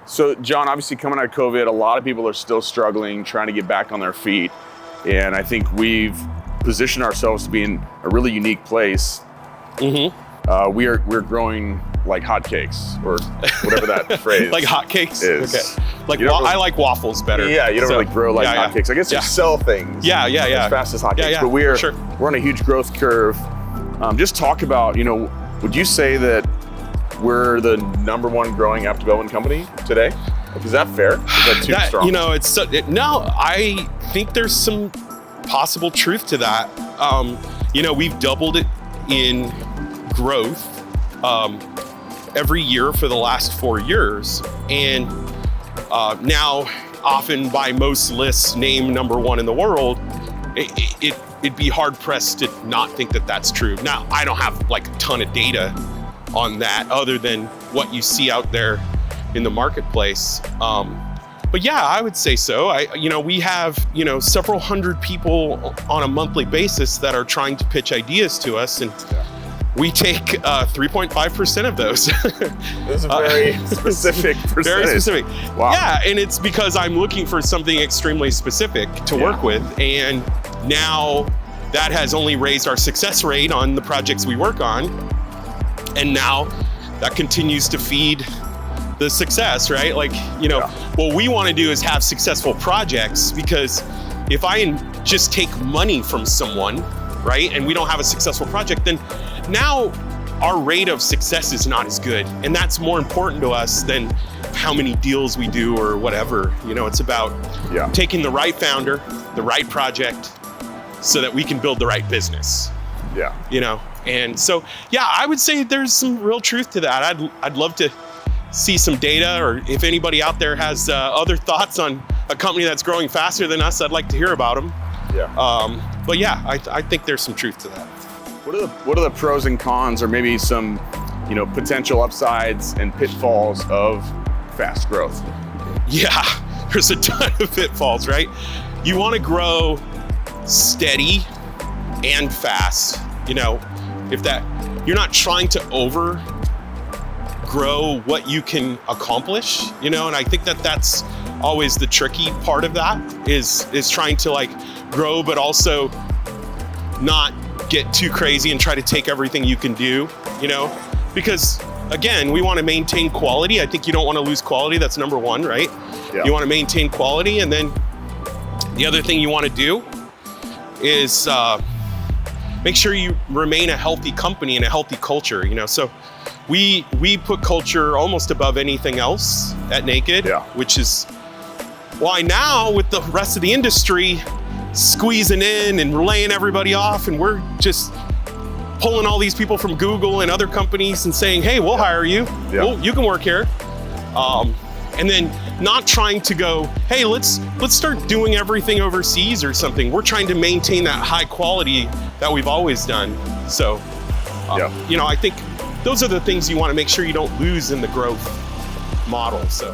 So John, obviously coming out of COVID, a lot of people are still struggling, trying to get back on their feet. And I think we've positioned ourselves to be in a really unique place. We're growing like hotcakes, or whatever that phrase like hotcakes is. Okay. Like I like waffles better. Yeah, you don't really grow like hotcakes. I guess you sell things. As fast as hotcakes. But we're on a huge growth curve. Just talk about, would you say that we're the #1 growing app development company today? Like, is that fair? Is that too strong? No, I think there's some possible truth to that. We've doubled it in growth every year for the last 4 years, and now often by most lists named #1 in the world. It'd be hard pressed to not think that that's true. Now, I don't have like a ton of data on that other than what you see out there in the marketplace. But yeah, I would say so. We have, several hundred people on a monthly basis that are trying to pitch ideas to us, and we take 3.5% of those. This is a very specific percentage. Very specific. Wow. Yeah, and it's because I'm looking for something extremely specific to work with, and now that has only raised our success rate on the projects we work on, and now that continues to feed the success, right? Like, what we want to do is have successful projects, because if I just take money from someone, right, and we don't have a successful project, then now our rate of success is not as good. And that's more important to us than how many deals we do or whatever. It's about taking the right founder, the right project, so that we can build the right business. And so, I would say there's some real truth to that. I'd love to see some data, or if anybody out there has other thoughts on a company that's growing faster than us, I'd like to hear about them. But I think there's some truth to that. What are the pros and cons, or maybe some, potential upsides and pitfalls of fast growth? Yeah, there's a ton of pitfalls, right? You want to grow steady and fast. If that, you're not trying to grow what you can accomplish, and I think that's always the tricky part of that is trying to like grow, but also not get too crazy and try to take everything you can do, because again, we want to maintain quality. I think you don't want to lose quality. That's #1, right? You want to maintain quality. And then the other thing you want to do is make sure you remain a healthy company and a healthy culture, so we put culture almost above anything else at Naked, which is why now with the rest of the industry squeezing in and laying everybody off, and we're just pulling all these people from Google and other companies and saying, hey, we'll hire you. You can work here. And then not trying to go, hey, let's start doing everything overseas or something. We're trying to maintain that high quality that we've always done. So, I think those are the things you want to make sure you don't lose in the growth model. So.